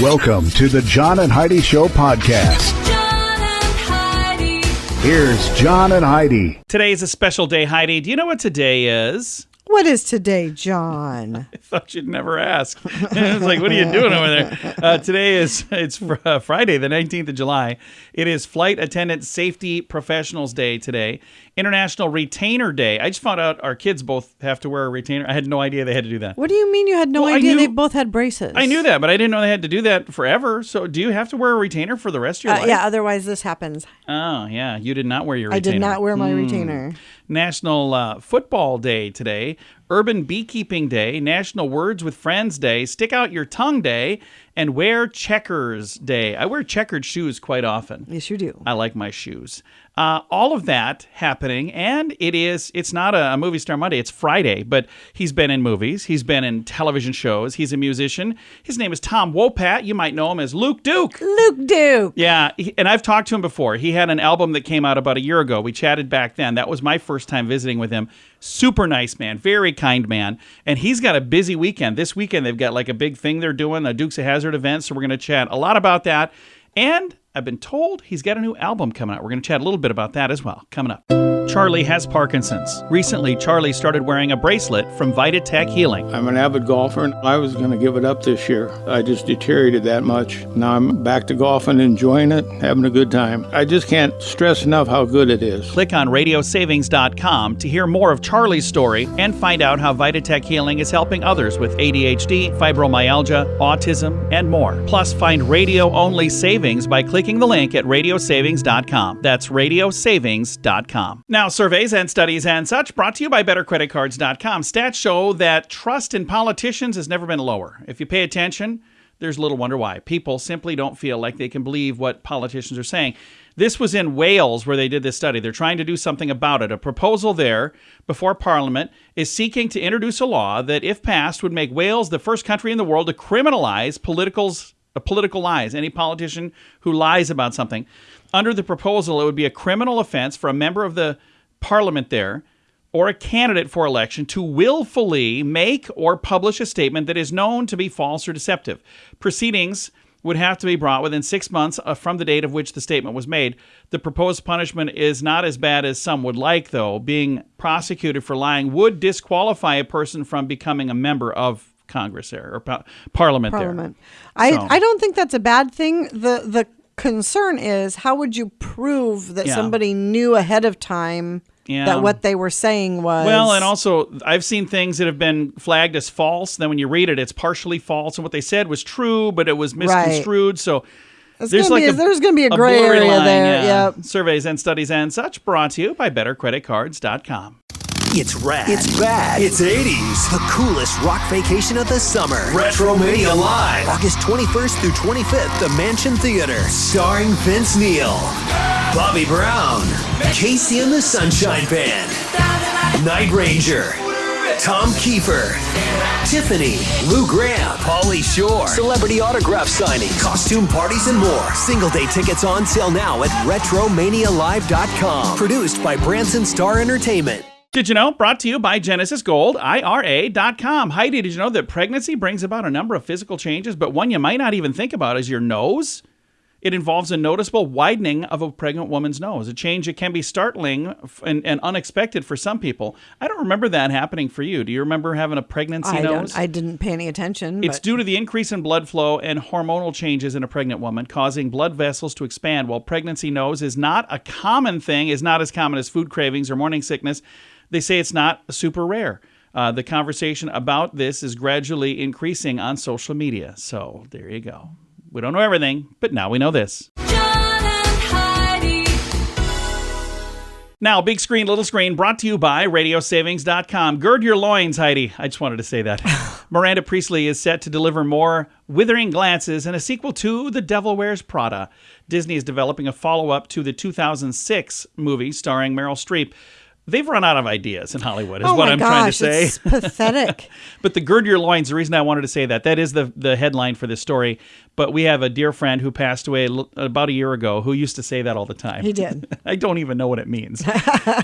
Welcome to the John and Heidi Show podcast. John and Heidi. Here's John and Heidi. Today is a special day, Heidi. Do you know what today is? What is today, John? I thought you'd never ask. I was like, what are you doing over there? Today is Friday, the 19th of July. It is Flight Attendant Safety Professionals Day today. International Retainer Day. I just found out our kids both have to wear a retainer. I had no idea they had to do that. What do you mean you had no idea they both had braces? I knew that, but I didn't know they had to do that forever. So do you have to wear a retainer for the rest of your life? Yeah, otherwise this happens. Oh, yeah. You did not wear your retainer. I did not wear my retainer. National Football Day today, Urban Beekeeping Day, National Words with Friends Day, Stick Out Your Tongue Day, and Wear Checkers Day. I wear checkered shoes quite often. Yes, you do. I like my shoes. All of that happening, and it's not a movie star Monday, it's Friday, but he's been in movies, he's been in television shows, he's a musician. His name is Tom Wopat. You might know him as Luke Duke. Luke Duke. Yeah, and I've talked to him before. He had an album that came out about a year ago. We chatted back then. That was my first time visiting with him. Super nice man, very kind man, and he's got a busy weekend. This weekend they've got like a big thing they're doing, a Dukes of Hazzard event, so we're going to chat a lot about that. And I've been told he's got a new album coming out. We're going to chat a little bit about that as well, coming up. Charlie has Parkinson's. Recently, Charlie started wearing a bracelet from Vitatech Healing. I'm an avid golfer, and I was going to give it up this year. I just deteriorated that much. Now I'm back to golfing, enjoying it, having a good time. I just can't stress enough how good it is. Click on radiosavings.com to hear more of Charlie's story and find out how Vitatech Healing is helping others with ADHD, fibromyalgia, autism, and more. Plus, find radio-only savings by clicking the link at radiosavings.com. That's radiosavings.com. Now, surveys and studies and such brought to you by BetterCreditCards.com. Stats show that trust in politicians has never been lower. If you pay attention, there's little wonder why. People simply don't feel like they can believe what politicians are saying. This was in Wales where they did this study. They're trying to do something about it. A proposal there before Parliament is seeking to introduce a law that, if passed, would make Wales the first country in the world to criminalize political lies. Any politician who lies about something. Under the proposal, it would be a criminal offense for a member of the parliament there or a candidate for election to willfully make or publish a statement that is known to be false or deceptive. Proceedings would have to be brought within 6 months from the date of which the statement was made. The proposed punishment is not as bad as some would like, though. Being prosecuted for lying would disqualify a person from becoming a member of Congress there, or Parliament there. I don't think that's a bad thing. The concern is, how would you prove that somebody knew ahead of time that what they were saying was... Well, and also, I've seen things that have been flagged as false. Then when you read it, it's partially false. And what they said was true, but it was misconstrued. Right. So there's going to be a gray area line, there. Yeah. Surveys and studies and such brought to you by BetterCreditCards.com. It's rad. It's bad. It's 80s. The coolest rock vacation of the summer. Retromania Live. August 21st through 25th, the Mansion Theater. Starring Vince Neil, Bobby Brown, Casey and the Sunshine Band, Night Ranger, Tom Kiefer, Tiffany, Lou Graham, Pauly Shore, celebrity autograph signing, costume parties, and more. Single day tickets on sale now at RetromaniaLive.com. Produced by Branson Star Entertainment. Did you know? Brought to you by Genesis Gold, IRA.com. Heidi, did you know that pregnancy brings about a number of physical changes, but one you might not even think about is your nose? It involves a noticeable widening of a pregnant woman's nose, a change that can be startling and unexpected for some people. I don't remember that happening for you. Do you remember having a pregnancy nose? I didn't pay any attention. It's due to the increase in blood flow and hormonal changes in a pregnant woman, causing blood vessels to expand. While pregnancy nose is not a common thing, is not as common as food cravings or morning sickness, they say it's not super rare. The conversation about this is gradually increasing on social media. So there you go. We don't know everything, but now we know this. John and Heidi. Now, big screen, little screen, brought to you by radiosavings.com. Gird your loins, Heidi. I just wanted to say that. Miranda Priestley is set to deliver more withering glances in a sequel to The Devil Wears Prada. Disney is developing a follow-up to the 2006 movie starring Meryl Streep. They've run out of ideas in Hollywood, is Oh what my I'm trying to gosh, say. it's pathetic. But the gird your loins, the reason I wanted to say that is the headline for this story. But we have a dear friend who passed away about a year ago who used to say that all the time. He did. I don't even know what it means.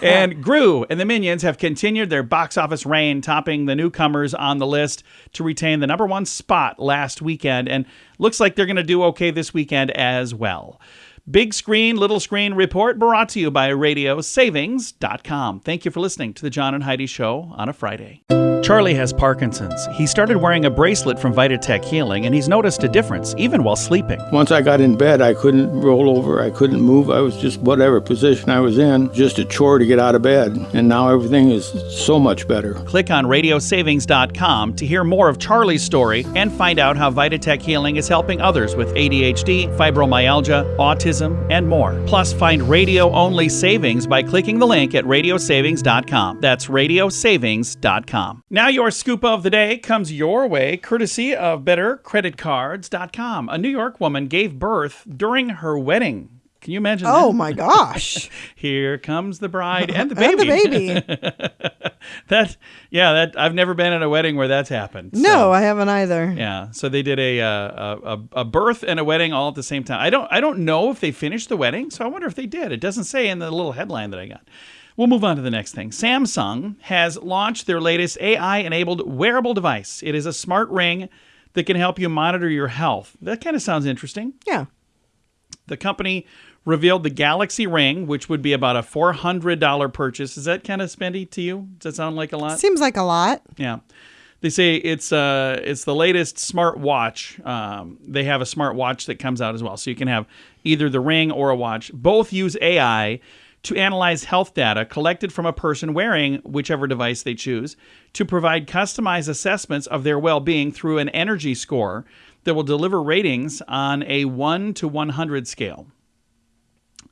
And Gru and the Minions have continued their box office reign, topping the newcomers on the list to retain the number one spot last weekend. And looks like they're going to do okay this weekend as well. Big Screen, Little Screen report brought to you by RadioSavings.com. Thank you for listening to the John and Heidi Show on a Friday. Charlie has Parkinson's. He started wearing a bracelet from Vitatech Healing, and he's noticed a difference, even while sleeping. Once I got in bed, I couldn't roll over. I couldn't move. I was just whatever position I was in, just a chore to get out of bed. And now everything is so much better. Click on RadioSavings.com to hear more of Charlie's story and find out how Vitatech Healing is helping others with ADHD, fibromyalgia, autism, and more. Plus, find radio-only savings by clicking the link at RadioSavings.com. That's RadioSavings.com. Now your scoop of the day comes your way, courtesy of BetterCreditCards.com. A New York woman gave birth during her wedding. Can you imagine that? Oh my gosh. Here comes the bride and the baby. And the baby. I've never been at a wedding where that's happened. No, I haven't either. Yeah, so they did a birth and a wedding all at the same time. I don't know if they finished the wedding, so I wonder if they did. It doesn't say in the little headline that I got. We'll move on to the next thing. Samsung has launched their latest AI-enabled wearable device. It is a smart ring that can help you monitor your health. That kind of sounds interesting. Yeah. The company revealed the Galaxy Ring, which would be about a $400 purchase. Is that kind of spendy to you? Does that sound like a lot? Seems like a lot. Yeah. They say it's the latest smart watch. They have a smart watch that comes out as well. So you can have either the ring or a watch. Both use AI to analyze health data collected from a person wearing whichever device they choose to provide customized assessments of their well-being through an energy score that will deliver ratings on a 1 to 100 scale.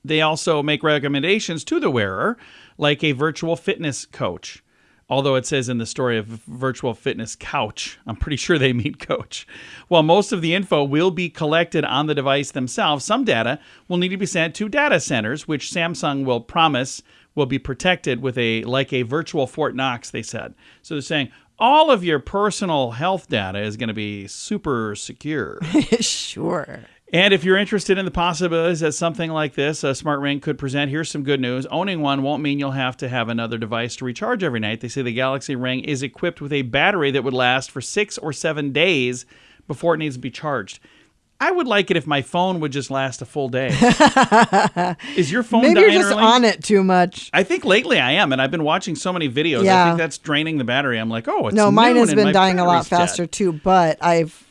They also make recommendations to the wearer, like a virtual fitness coach. Although it says in the story of virtual fitness couch, I'm pretty sure they mean coach. While most of the info will be collected on the device themselves, some data will need to be sent to data centers, which Samsung will promise will be protected with a virtual Fort Knox, they said. So they're saying all of your personal health data is going to be super secure. Sure. And if you're interested in the possibilities that something like this, a smart ring, could present, here's some good news. Owning one won't mean you'll have to have another device to recharge every night. They say the Galaxy Ring is equipped with a battery that would last for 6 or 7 days before it needs to be charged. I would like it if my phone would just last a full day. Is your phone Maybe dying you're just early? on it too much. I think lately I am, and I've been watching so many videos. Yeah. I think that's draining the battery. I'm like, oh, it's No, mine noon has and been my dying a lot battery's dead. faster too, but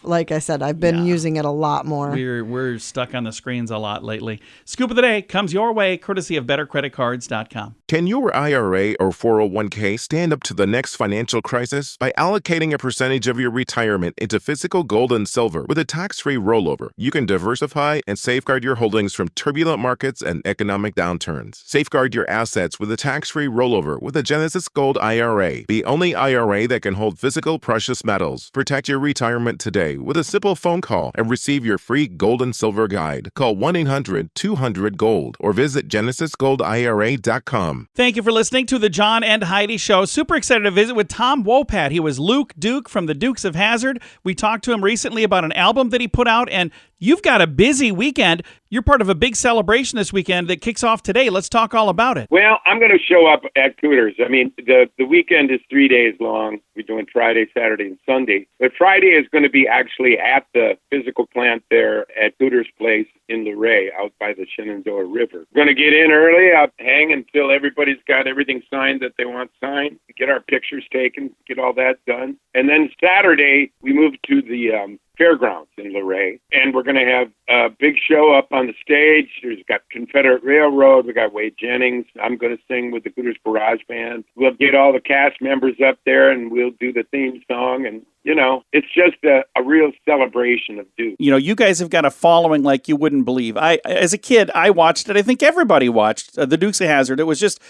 like I said, I've been using it a lot more. We're stuck on the screens a lot lately. Scoop of the day comes your way, courtesy of BetterCreditCards.com. Can your IRA or 401k stand up to the next financial crisis? By allocating a percentage of your retirement into physical gold and silver with a tax-free rollover, you can diversify and safeguard your holdings from turbulent markets and economic downturns. Safeguard your assets with a tax-free rollover with a Genesis Gold IRA, the only IRA that can hold physical precious metals. Protect your retirement today with a simple phone call and receive your free gold and silver guide. Call 1-800-200-GOLD or visit GenesisGoldIRA.com. Thank you for listening to the John and Heidi Show. Super excited to visit with Tom Wopat. He was Luke Duke from the Dukes of Hazzard. We talked to him recently about an album that he put out, and you've got a busy weekend. You're part of a big celebration this weekend that kicks off today. Let's talk all about it. Well, I'm going to show up at Cooters. I mean, the weekend is 3 days long. We're doing Friday, Saturday, and Sunday. But Friday is going to be actually at the physical plant there at Cooters Place in Luray, out by the Shenandoah River. We're going to get in early, hang until everybody's got everything signed that they want signed, get our pictures taken, get all that done. And then Saturday, we move to the fairgrounds in Luray, and we're going to have a big show up on the stage. There's got Confederate Railroad. We got Wade Jennings. I'm going to sing with the Cooters Garage Band. We'll get all the cast members up there, and we'll do the theme song. And, you know, it's just a real celebration of Duke. You know, you guys have got a following like you wouldn't believe. As a kid, I watched it. I think everybody watched the Dukes of Hazzard. It was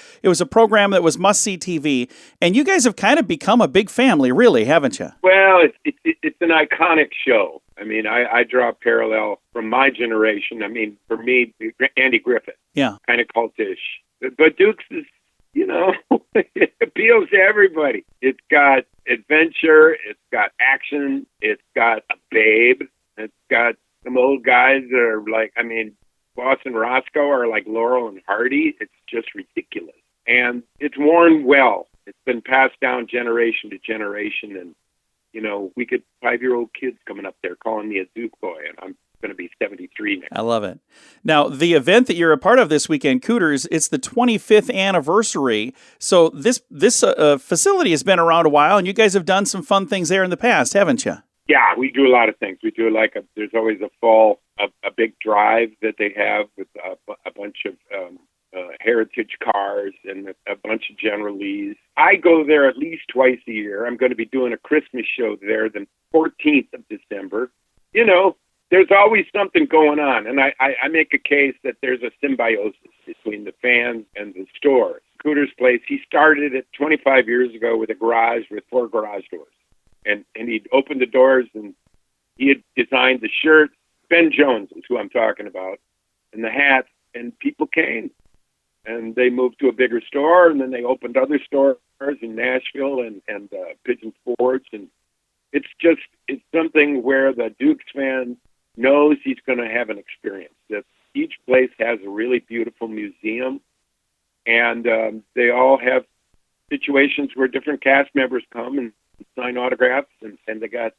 a program that was must-see TV, and you guys have kind of become a big family, really, haven't you? Well, it's an iconic show. I mean, I draw a parallel from my generation. I mean, for me, Andy Griffith. Yeah. Kind of cultish. But Dukes is it appeals to everybody. It's got adventure. It's got action. It's got a babe. It's got some old guys that are Boss and Roscoe are like Laurel and Hardy. It's just ridiculous. And it's worn well. It's been passed down generation to generation. And, we get 5-year-old kids coming up there calling me a Duke boy, and I'm going to be 73 next. I love it. Now, the event that you're a part of this weekend, Cooters, it's the 25th anniversary. So this facility has been around a while, and you guys have done some fun things there in the past, haven't you? Yeah, we do a lot of things. We do there's always a fall, a big drive that they have with a bunch of heritage cars and a bunch of General Lees. I go there at least twice a year. I'm going to be doing a Christmas show there the 14th of December. There's always something going on, and I make a case that there's a symbiosis between the fans and the store. Cooter's Place, he started it 25 years ago with a garage with 4 garage doors. And he'd opened the doors, and he had designed the shirts. Ben Jones is who I'm talking about, and the hats, and people came. And they moved to a bigger store, and then they opened other stores in Nashville and Pigeon Forge. And it's something where the Dukes fan knows he's going to have an experience. That each place has a really beautiful museum, and they all have situations where different cast members come and sign autographs, and they got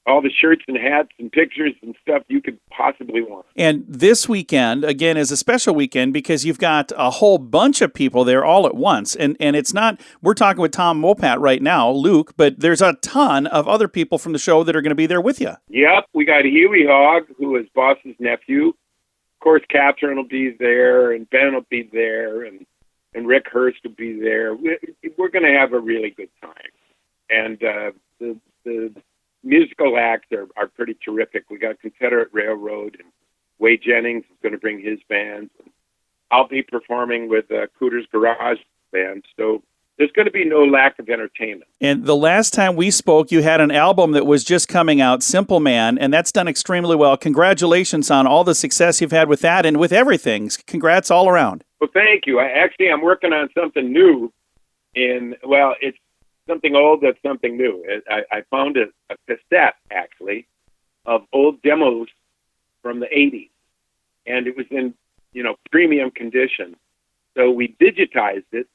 all the shirts and hats and pictures and stuff you could possibly want. And this weekend, again, is a special weekend because you've got a whole bunch of people there all at once. And it's not, we're talking with Tom Wopat right now, Luke, but there's a ton of other people from the show that are going to be there with you. Yep, we got Huey Hogg, who is Boss's nephew. Of course, Catherine will be there, and Ben will be there, and Rick Hurst will be there. We're going to have a really good time. And the musical acts are pretty terrific. We got Confederate Railroad, and Wade Jennings is going to bring his band. I'll be performing with Cooter's Garage Band, so there's going to be no lack of entertainment. And the last time we spoke, you had an album that was just coming out, Simple Man, and that's done extremely well. Congratulations on all the success you've had with that and with everything. Congrats all around. Well, thank you. I'm working on something new. It's something old that's something new. I found a cassette, actually, of old demos from the 80s, and it was in, premium condition. So we digitized it,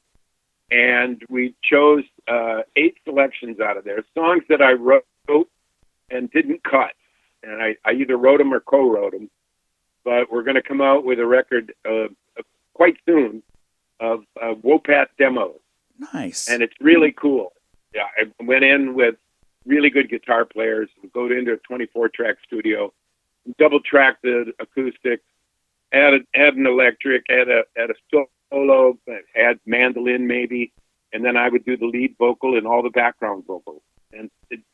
and we chose 8 selections out of there, songs that I wrote and didn't cut. And I either wrote them or co-wrote them. But we're going to come out with a record quite soon of Wopat demos. Nice. And it's really cool. Yeah, I went in with really good guitar players, go into a 24-track studio, double-track the acoustics, add an electric, add a solo, add mandolin maybe, and then I would do the lead vocal and all the background vocals. And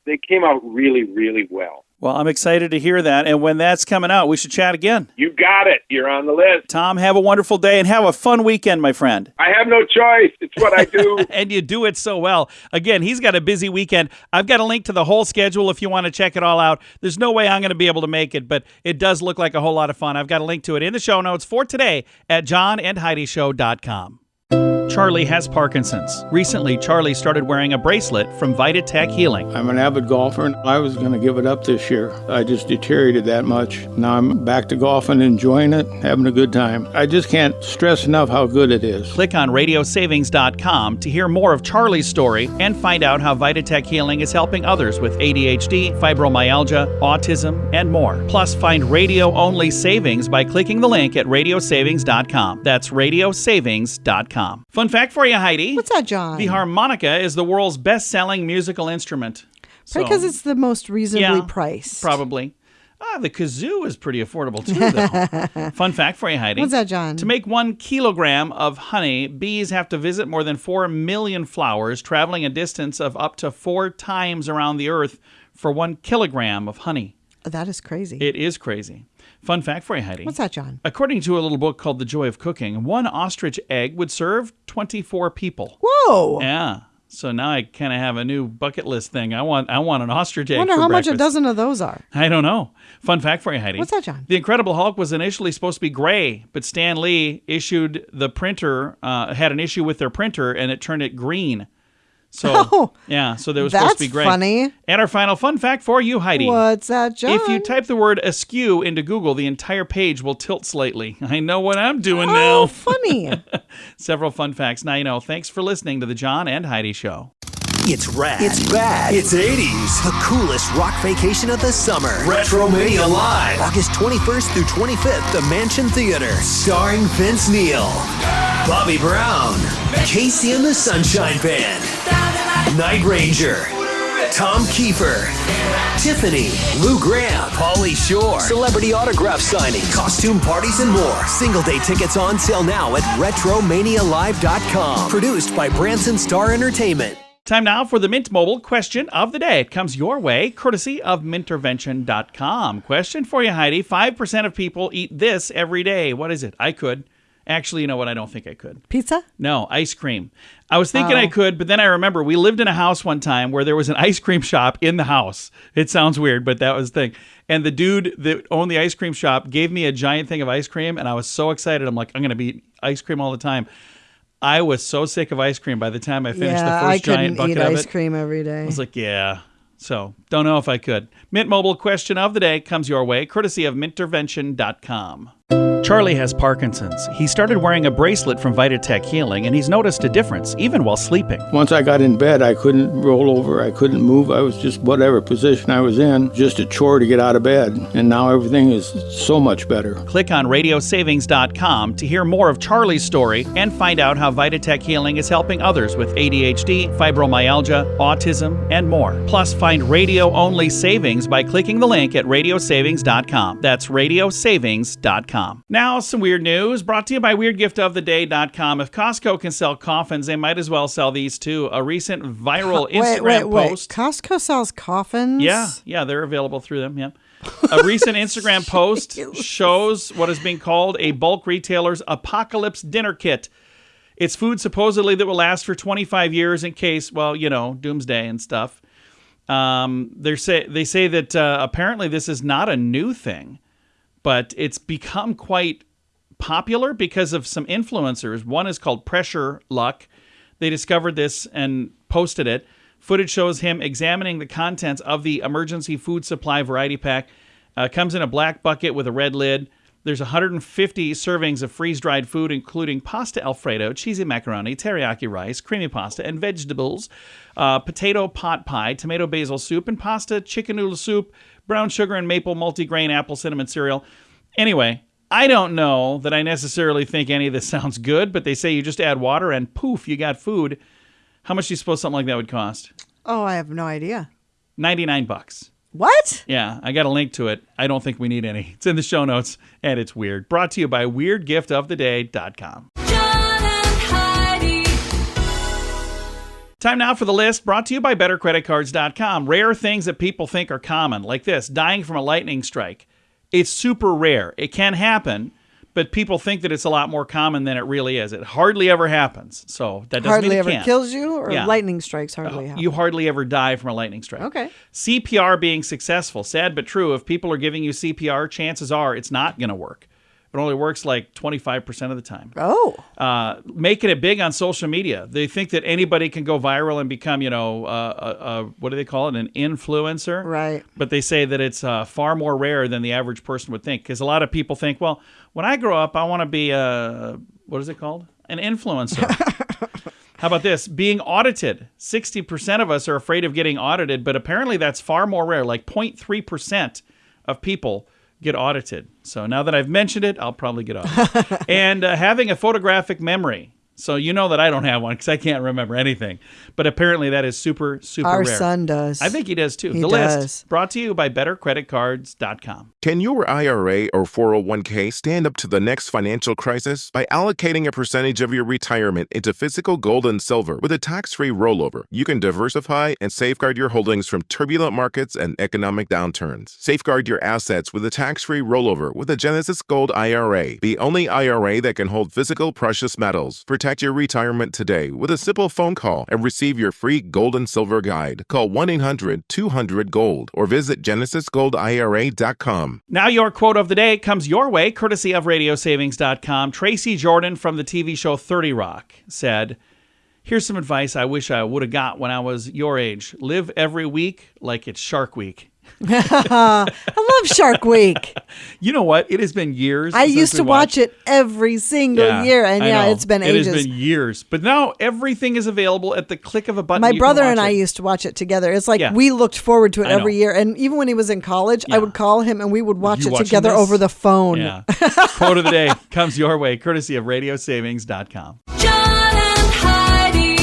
they came out really, really well. Well, I'm excited to hear that. And when that's coming out, we should chat again. You got it. You're on the list. Tom, have a wonderful day and have a fun weekend, my friend. I have no choice. It's what I do. And you do it so well. Again, he's got a busy weekend. I've got a link to the whole schedule if you want to check it all out. There's no way I'm going to be able to make it, but it does look like a whole lot of fun. I've got a link to it in the show notes for today at johnandheidishow.com. Charlie has Parkinson's. Recently, Charlie started wearing a bracelet from VitaTech Healing. I'm an avid golfer, and I was going to give it up this year. I just deteriorated that much. Now I'm back to golfing, enjoying it, having a good time. I just can't stress enough how good it is. Click on radiosavings.com to hear more of Charlie's story and find out how VitaTech Healing is helping others with ADHD, fibromyalgia, autism, and more. Plus, find radio-only savings by clicking the link at radiosavings.com. That's radiosavings.com. Fun fact for you, Heidi. What's that, John? The harmonica is the world's best-selling musical instrument. Because it's the most reasonably priced. Probably. The kazoo is pretty affordable, too, though. Fun fact for you, Heidi. What's that, John? To make 1 kilogram of honey, bees have to visit more than 4 million flowers, traveling a distance of up to 4 times around the earth for 1 kilogram of honey. That is crazy. It is crazy. Fun fact for you, Heidi. What's that, John? According to a little book called The Joy of Cooking, 1 ostrich egg would serve 24 people. Whoa! Yeah. So now I kind of have a new bucket list thing. I want an ostrich egg I wonder for how breakfast. much a dozen of those are. I don't know. Fun fact for you, Heidi. What's that, John? The Incredible Hulk was initially supposed to be gray, but Stan Lee issued the printer, had an issue with their printer, and it turned it green. So, yeah, so there was supposed to be gray. That's funny. And our final fun fact for you, Heidi. What's that, John? If you type the word askew into Google, the entire page will tilt slightly. I know what I'm doing now. Oh, funny. Several fun facts. Now you know. Thanks for listening to the John and Heidi Show. It's rad. It's bad. It's 80s. The coolest rock vacation of the summer. Retromania Live. August 21st through 25th, the Mansion Theater. Starring Vince Neil, Bobby Brown, Casey and the Sunshine Band, Night Ranger, Tom Kiefer, Tiffany, Lou Graham, Pauly Shore, celebrity autograph signing, costume parties, and more. Single day tickets on sale now at RetromaniaLive.com. Produced by Branson Star Entertainment. Time now for the Mint Mobile question of the day. It comes your way, courtesy of Mintervention.com. Question for you, Heidi. 5% of people eat this every day. What is it? I could. Actually, you know what? I don't think I could. Pizza? No, ice cream. I was thinking I could, but then I remember we lived in a house one time where there was an ice cream shop in the house. It sounds weird, but that was the thing. And the dude that owned the ice cream shop gave me a giant thing of ice cream, and I was so excited. I'm like, I'm going to be ice cream all the time. I was so sick of ice cream by the time I finished the first giant bucket of it. I couldn't eat ice cream every day. I was like, yeah. So, don't know if I could. Mint Mobile question of the day comes your way, courtesy of Mintervention.com. Charlie has Parkinson's. He started wearing a bracelet from Vitatech Healing, and he's noticed a difference, even while sleeping. Once I got in bed, I couldn't roll over. I couldn't move. I was just whatever position I was in, just a chore to get out of bed. And now everything is so much better. Click on radiosavings.com to hear more of Charlie's story and find out how Vitatech Healing is helping others with ADHD, fibromyalgia, autism, and more. Plus, find radio-only savings by clicking the link at radiosavings.com. That's radiosavings.com. Now, some weird news brought to you by WeirdGiftOfTheDay.com. If Costco can sell coffins, they might as well sell these too. A recent viral Instagram post. Costco sells coffins? Yeah, they're available through them, yeah. A recent Instagram post shows what is being called a bulk retailer's apocalypse dinner kit. It's food supposedly that will last for 25 years in case, well, you know, doomsday and stuff. They say that apparently this is not a new thing, but it's become quite popular because of some influencers. One is called Pressure Luck. They discovered this and posted it. Footage shows him examining the contents of the emergency food supply variety pack. Comes in a black bucket with a red lid. There's 150 servings of freeze-dried food, including pasta Alfredo, cheesy macaroni, teriyaki rice, creamy pasta, and vegetables, potato pot pie, tomato basil soup, and pasta, chicken noodle soup, brown sugar and maple multigrain apple cinnamon cereal. Anyway, I don't know that I necessarily think any of this sounds good, but they say you just add water and poof, you got food. How much do you suppose something like that would cost? Oh, I have no idea. $99. What? Yeah, I got a link to it. I don't think we need any. It's in the show notes, and it's weird. Brought to you by WeirdGiftOfTheDay.com. John and Heidi. Time now for the list, brought to you by BetterCreditCards.com. Rare things that people think are common, like this, dying from a lightning strike. It's super rare. It can happen, but people think that it's a lot more common than it really is. It hardly ever happens, so that doesn't mean it Hardly ever can't. kills you, or Yeah. lightning strikes hardly happen? You hardly ever die from a lightning strike. Okay. CPR being successful, sad but true. If people are giving you CPR, chances are it's not going to work. It only works like 25% of the time. Oh. Making it big on social media. They think that anybody can go viral and become, what do they call it? An influencer. Right. But they say that it's far more rare than the average person would think. Because a lot of people think, well, when I grow up, I want to be what is it called? An influencer. How about this? Being audited. 60% of us are afraid of getting audited, but apparently that's far more rare. Like 0.3% of people get audited. So now that I've mentioned it, I'll probably get audited. And having a photographic memory. So you know that I don't have one because I can't remember anything. But apparently that is super, super Our rare. son does. I think he does too. He the does. list brought to you by BetterCreditCards.com. Can your IRA or 401k stand up to the next financial crisis by allocating a percentage of your retirement into physical gold and silver with a tax-free rollover? You can diversify and safeguard your holdings from turbulent markets and economic downturns. Safeguard your assets with a tax-free rollover with a Genesis Gold IRA, the only IRA that can hold physical precious metals. For Protect your retirement today with a simple phone call and receive your free gold and silver guide. Call 1-800-200-GOLD or visit genesisgoldira.com. Now your quote of the day comes your way, courtesy of radiosavings.com. Tracy Jordan from the TV show 30 Rock said, "Here's some advice I wish I would have got when I was your age. Live every week like it's Shark Week." I love Shark Week. You know what? It has been years. I used to watch it every single year, and it's been ages. It has been years. But now everything is available at the click of a button. My brother and I used to watch it together. It's like we looked forward to it every year. And even when he was in college, I would call him and we would watch it together over the phone. Yeah. Quote of the day comes your way, courtesy of radiosavings.com. John and Heidi.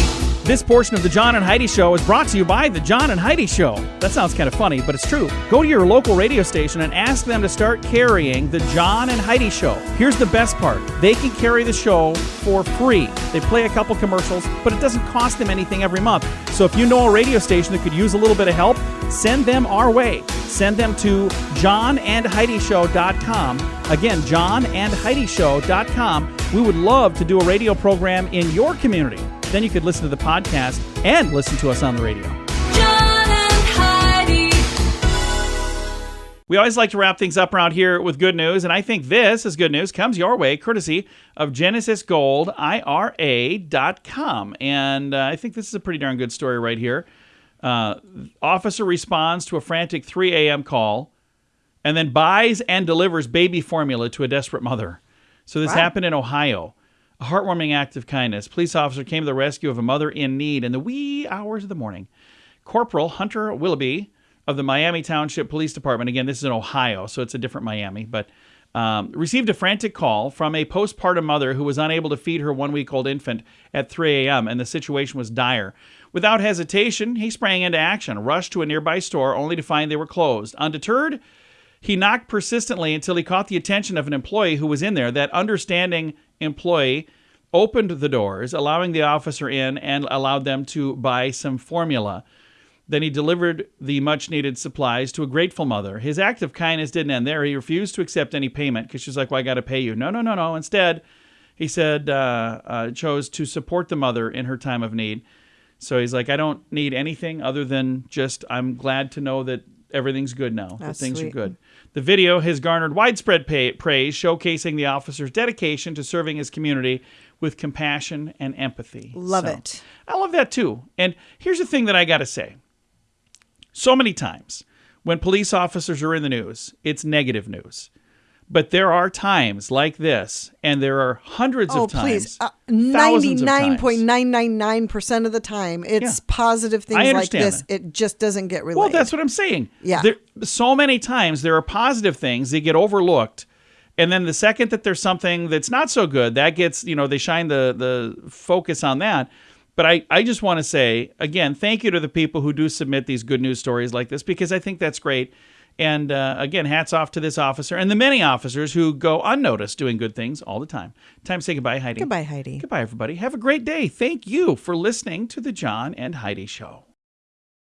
This portion of the John and Heidi Show is brought to you by the John and Heidi Show. That sounds kind of funny, but it's true. Go to your local radio station and ask them to start carrying the John and Heidi Show. Here's the best part. They can carry the show for free. They play a couple commercials, but it doesn't cost them anything every month. So if you know a radio station that could use a little bit of help, send them our way. Send them to johnandheidishow.com. Again, johnandheidishow.com. We would love to do a radio program in your community. Then you could listen to the podcast and listen to us on the radio. John and Heidi. We always like to wrap things up around here with good news, and I think this is good news. Comes your way, courtesy of GenesisGoldIRA.com. And I think this is a pretty darn good story right here. Officer responds to a frantic 3 a.m. call and then buys and delivers baby formula to a desperate mother. So this happened in Ohio. A heartwarming act of kindness. Police officer came to the rescue of a mother in need in the wee hours of the morning. Corporal Hunter Willoughby of the Miami Township Police Department, again, this is in Ohio, so it's a different Miami, but received a frantic call from a postpartum mother who was unable to feed her 1-week-old infant at 3 a.m., and the situation was dire. Without hesitation, he sprang into action, rushed to a nearby store only to find they were closed. Undeterred, he knocked persistently until he caught the attention of an employee who was in there. That understanding employee opened the doors, allowing the officer in and allowed them to buy some formula. Then he delivered the much-needed supplies to a grateful mother. His act of kindness didn't end there. He refused to accept any payment because she's like, well, I got to pay you. No. Instead, he said, chose to support the mother in her time of need. So he's like, I don't need anything other than just I'm glad to know that everything's good now, that things are good. The video has garnered widespread praise, showcasing the officer's dedication to serving his community with compassion and empathy. Love it. I love that too. And here's the thing that I got to say. So many times when police officers are in the news, it's negative news. But there are times like this, and there are hundreds of times, 99.999% of the time, it's positive things like this. That. It just doesn't get relayed. Well, that's what I'm saying. Yeah. So many times there are positive things that get overlooked, and then the second that there's something that's not so good, that gets, they shine the focus on that. But I just want to say, again, thank you to the people who do submit these good news stories like this, because I think that's great. And again, hats off to this officer and the many officers who go unnoticed doing good things all the time. Time to say goodbye, Heidi. Goodbye, Heidi. Goodbye, everybody. Have a great day. Thank you for listening to the John and Heidi Show.